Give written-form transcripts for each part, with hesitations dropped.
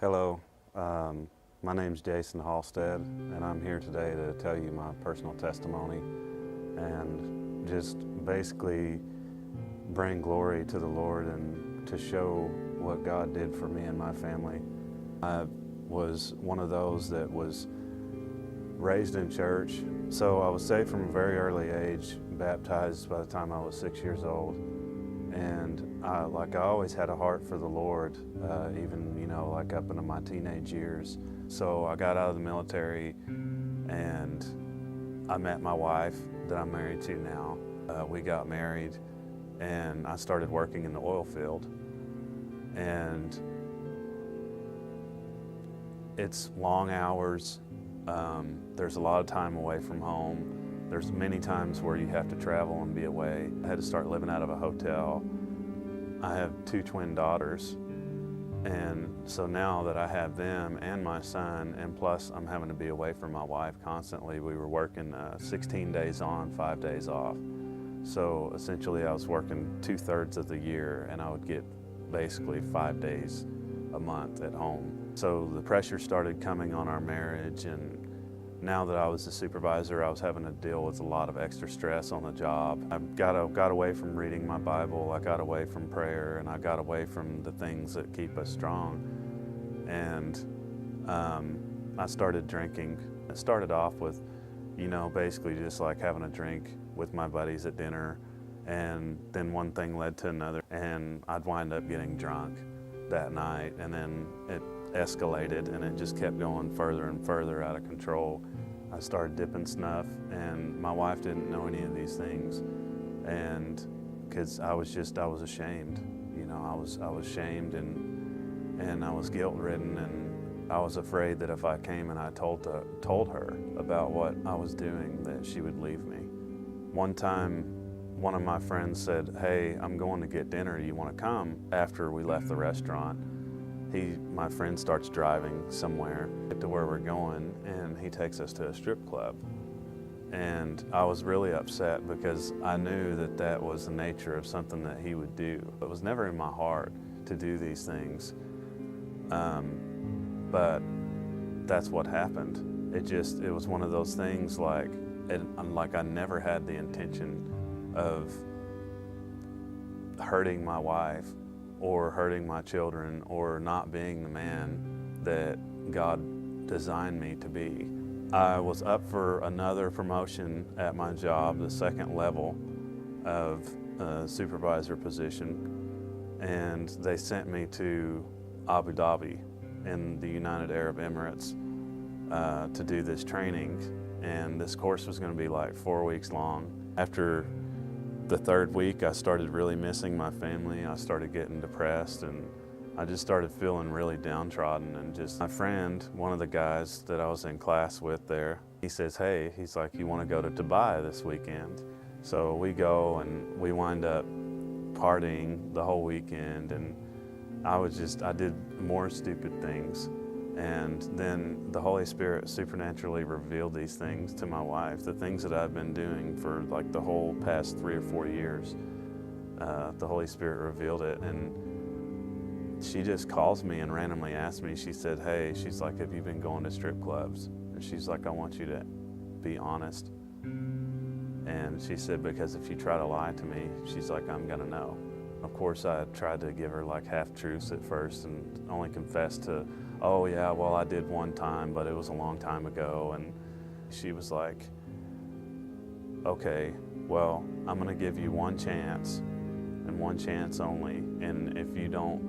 Hello, my name's Jason Halstead, and I'm here today to tell you my personal testimony and just basically bring glory to the Lord and to show what God did for me and my family. I was one of those that was raised in church, so I was saved from a very early age, baptized by the time I was 6 years old. And I always had a heart for the Lord, even like up into my teenage years. So I got out of the military and I met my wife that I'm married to now. We got married and I started working in the oil field. And it's long hours. There's a lot of time away from home. There's many times where you have to travel and be away. I had to start living out of a hotel. I have 2 twin daughters, and so now that I have them and my son, and plus I'm having to be away from my wife constantly, we were working 16 days on, 5 days off. So essentially I was working 2/3 of the year, and I would get basically 5 days a month at home. So the pressure started coming on our marriage, and now that I was a supervisor, I was having to deal with a lot of extra stress on the job. I got away from reading my Bible, I got away from prayer, and I got away from the things that keep us strong. And I started drinking. It started off with, basically just like having a drink with my buddies at dinner, and then one thing led to another, and I'd wind up getting drunk that night, and then it escalated and it just kept going further and further out of control. I started dipping snuff, and my wife didn't know any of these things, and because I was ashamed. I was shamed, and I was guilt-ridden, and I was afraid that if I came and I told her about what I was doing, that she would leave me. One time, one of my friends said, "Hey, I'm going to get dinner, you want to come?" After we left the restaurant, my friend starts driving somewhere, get to where we're going, and he takes us to a strip club. And I was really upset because I knew that that was the nature of something that he would do. It was never in my heart to do these things, but that's what happened. It was one of those things like I never had the intention of hurting my wife or hurting my children or not being the man that God designed me to be. I was up for another promotion at my job, the second level of supervisor position, and they sent me to Abu Dhabi in the United Arab Emirates to do this training, and this course was going to be like 4 weeks long. After the 3rd week, I started really missing my family. I started getting depressed, and I just started feeling really downtrodden. And just my friend, one of the guys that I was in class with there, he says, "Hey," he's like, "you want to go to Dubai this weekend?" So we go, and we wind up partying the whole weekend, and I did more stupid things. And then the Holy Spirit supernaturally revealed these things to my wife, the things that I've been doing for like the whole past 3 or 4 years. The Holy Spirit revealed it, and she just calls me and randomly asks me, she said, "Hey," she's like, "have you been going to strip clubs?" And she's like, "I want you to be honest." And she said, "Because if you try to lie to me," she's like, "I'm gonna know." Of course, I tried to give her like half-truths at first and only confessed to, "Oh yeah, well I did one time, but it was a long time ago." And she was like, "Okay, well, I'm gonna give you one chance and one chance only. And if you don't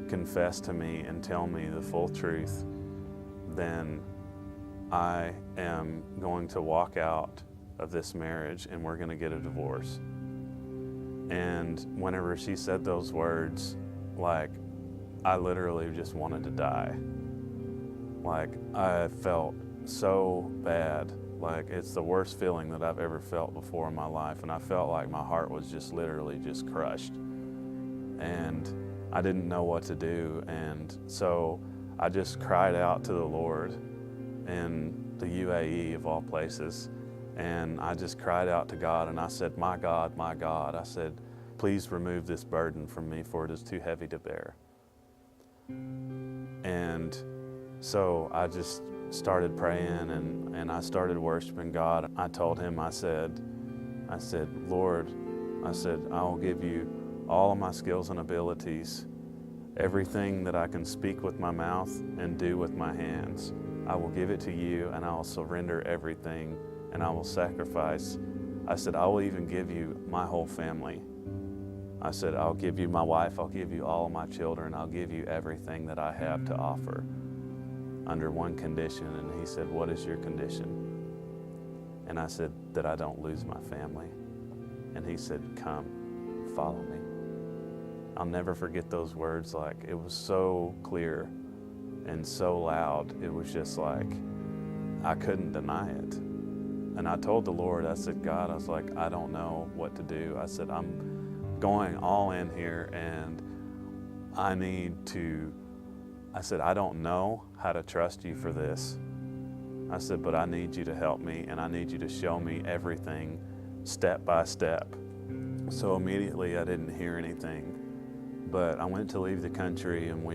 confess to me and tell me the full truth, then I am going to walk out of this marriage and we're gonna get a divorce." And whenever she said those words, like, I literally just wanted to die. Like, I felt so bad. Like, it's the worst feeling that I've ever felt before in my life. And I felt like my heart was just literally just crushed. And I didn't know what to do. And so I just cried out to the Lord in the UAE of all places. And I just cried out to God, and I said, my God, I said, "Please remove this burden from me, for it is too heavy to bear." And so I just started praying and I started worshiping God. I told him, I said, Lord, I said, I will give you all of my skills and abilities, everything that I can speak with my mouth and do with my hands. I will give it to you, and I will surrender everything, and I will sacrifice. I said, I will even give you my whole family. I said, I'll give you my wife, I'll give you all of my children, I'll give you everything that I have to offer under one condition. And he said, what is your condition? And I said, that I don't lose my family. And he said, come, follow me. I'll never forget those words. Like, it was so clear and so loud. It was just like, I couldn't deny it. And I told the Lord, I said, God, I was like, I don't know what to do. I said, I'm going all in here, and I said, I don't know how to trust you for this. I said, but I need you to help me, and I need you to show me everything step by step. So immediately I didn't hear anything. But I went to leave the country, and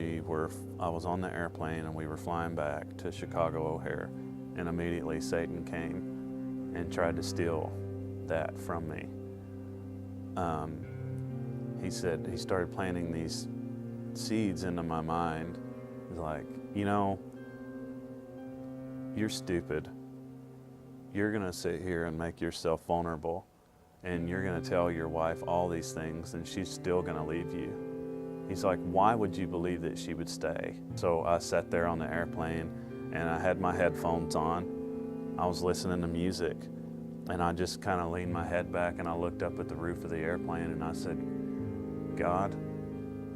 I was on the airplane, and we were flying back to Chicago O'Hare, and immediately Satan came and tried to steal that from me. He said, he started planting these seeds into my mind. He's like, you're stupid. You're gonna sit here and make yourself vulnerable, and you're gonna tell your wife all these things, and she's still gonna leave you. He's like, why would you believe that she would stay? So I sat there on the airplane, and I had my headphones on. I was listening to music, and I just kind of leaned my head back, and I looked up at the roof of the airplane, and I said, God,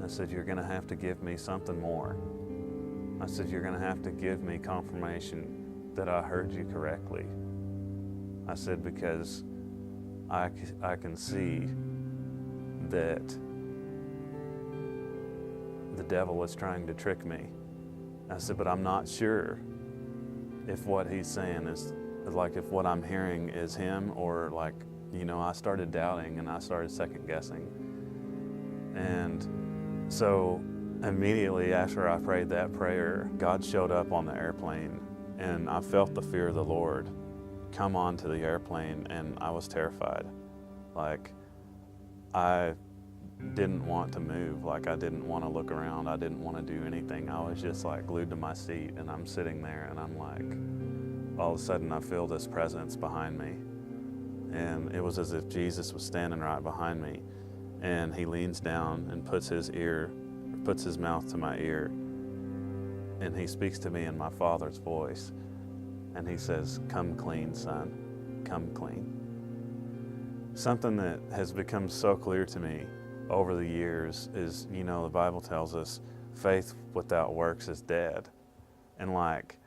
I said, you're gonna have to give me something more. I said, you're gonna have to give me confirmation that I heard you correctly. I said, because I can see that the devil is trying to trick me. I said, but I'm not sure if what he's saying is like, if what I'm hearing is him, or like, I started doubting, and I started second guessing. And so immediately after I prayed that prayer, God showed up on the airplane, and I felt the fear of the Lord come onto the airplane, and I was terrified. Like, I didn't want to move. Like, I didn't want to look around. I didn't want to do anything. I was just like glued to my seat, and I'm sitting there, and I'm like, all of a sudden I feel this presence behind me. And it was as if Jesus was standing right behind me, and he leans down and puts his mouth to my ear, and he speaks to me in my Father's voice, and he says, come clean, son, come clean. Something that has become so clear to me over the years is, the Bible tells us faith without works is dead. And like,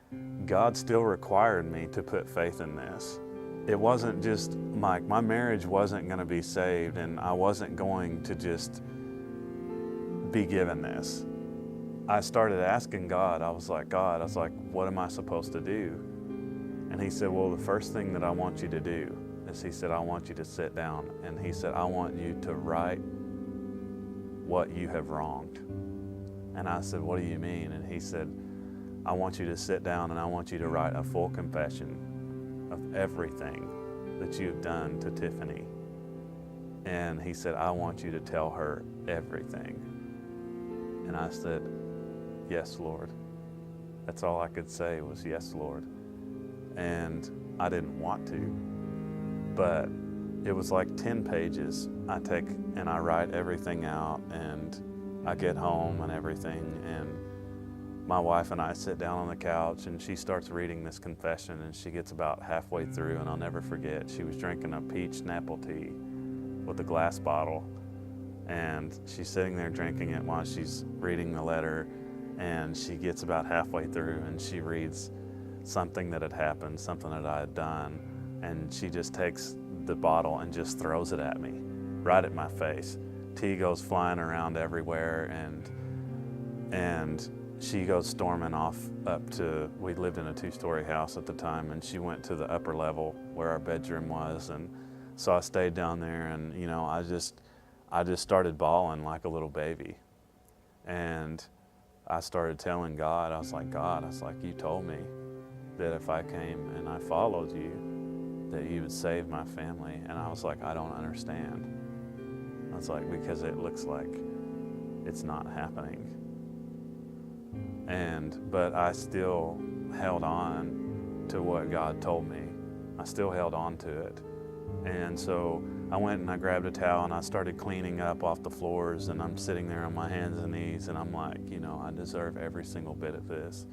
God still required me to put faith in this. It wasn't just like, my marriage wasn't going to be saved, and I wasn't going to just be given this. I started asking God. I was like, God, what am I supposed to do? And he said, well, the first thing that I want you to do is, he said, I want you to sit down. And he said, I want you to write what you have wronged. And I said, what do you mean? And he said, I want you to sit down, and I want you to write a full confession of everything that you've done to Tiffany. And he said, I want you to tell her everything. And I said, yes, Lord. That's all I could say was, yes, Lord. And I didn't want to, but it was like 10 pages. I take and I write everything out, and I get home and everything, and my wife and I sit down on the couch, and she starts reading this confession, and she gets about halfway through, and I'll never forget, she was drinking a peach Snapple tea with a glass bottle, and she's sitting there drinking it while she's reading the letter, and she gets about halfway through, and she reads something that had happened, something that I had done, and she just takes the bottle and just throws it at me, right at my face. Tea goes flying around everywhere, and she goes storming off up to, we lived in a 2-story house at the time, and she went to the upper level where our bedroom was, and so I stayed down there, and I just started bawling like a little baby. And I started telling God, I was like, God, you told me that if I came and I followed you, that you would save my family. And I was like, I don't understand. I was like, because it looks like it's not happening. But I still held on to what God told me. I still held on to it. And so I went and I grabbed a towel and I started cleaning up off the floors, and I'm sitting there on my hands and knees, and I'm like, I deserve every single bit of this.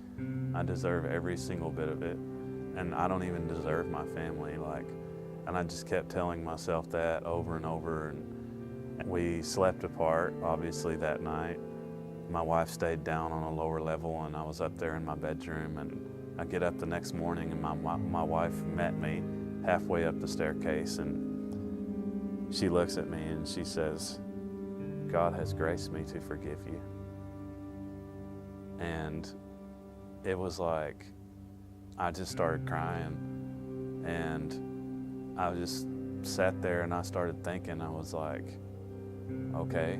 I deserve every single bit of it. And I don't even deserve my family. And I just kept telling myself that over and over. And we slept apart, obviously, that night. My wife stayed down on a lower level, and I was up there in my bedroom. And I get up the next morning, and my wife met me halfway up the staircase, and she looks at me and she says, God has graced me to forgive you. And it was like, I just started crying, and I just sat there and I started thinking. I was like, okay,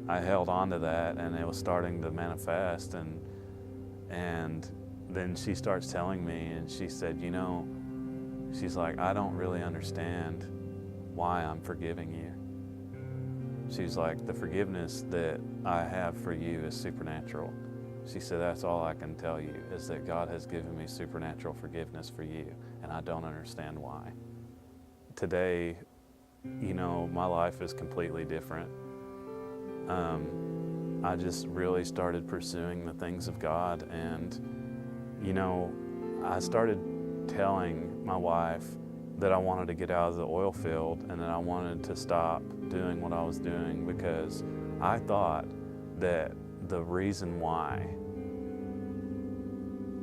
I held on to that, and it was starting to manifest, and then she starts telling me, and she said, she's like, I don't really understand why I'm forgiving you. She's like, the forgiveness that I have for you is supernatural. She said, that's all I can tell you, is that God has given me supernatural forgiveness for you, and I don't understand why. Today, my life is completely different. I just really started pursuing the things of God, and I started telling my wife that I wanted to get out of the oil field and that I wanted to stop doing what I was doing, because I thought that the reason why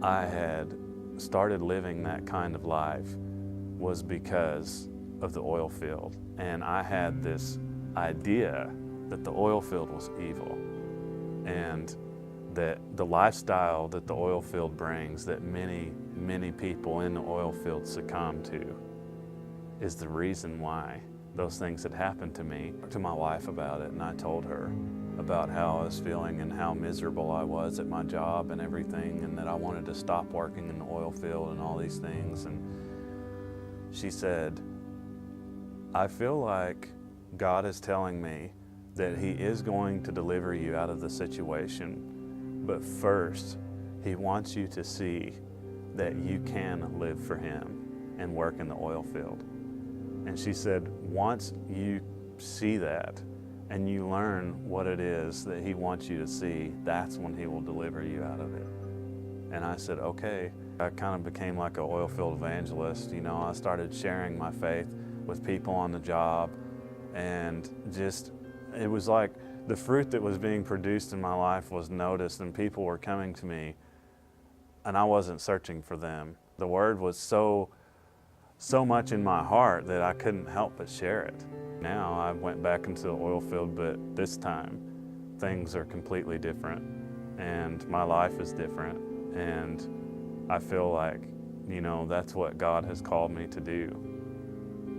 I had started living that kind of life was because of the oil field. And I had this idea that the oil field was evil, and that the lifestyle that the oil field brings, that many, many people in the oil field succumb to, is the reason why those things had happened to me. I talked to my wife about it, and I told her about how I was feeling and how miserable I was at my job and everything, and that I wanted to stop working in the oil field and all these things. And she said, I feel like God is telling me that He is going to deliver you out of the situation, but first He wants you to see that you can live for Him and work in the oil field. And she said, once you see that and you learn what it is that He wants you to see, that's when He will deliver you out of it. And I said, okay. I kind of became like an oil field evangelist. I started sharing my faith with people on the job, and it was like the fruit that was being produced in my life was noticed, and people were coming to me, and I wasn't searching for them. The word was so much in my heart that I couldn't help but share it. Now I went back into the oil field, but this time things are completely different, and my life is different, and I feel like, that's what God has called me to do,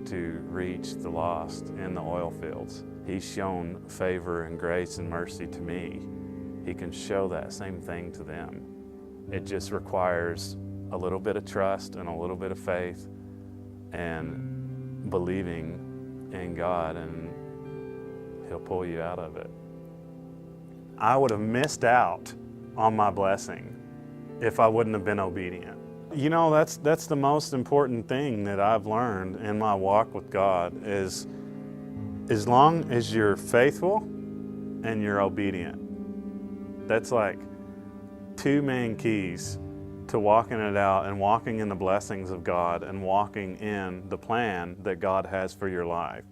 to reach the lost in the oil fields. He's shown favor and grace and mercy to me. He can show that same thing to them. It just requires a little bit of trust and a little bit of faith and believing in God, and He'll pull you out of it. I would have missed out on my blessing if I wouldn't have been obedient. That's the most important thing that I've learned in my walk with God, is as long as you're faithful and you're obedient. That's like two main keys to walking it out and walking in the blessings of God and walking in the plan that God has for your life.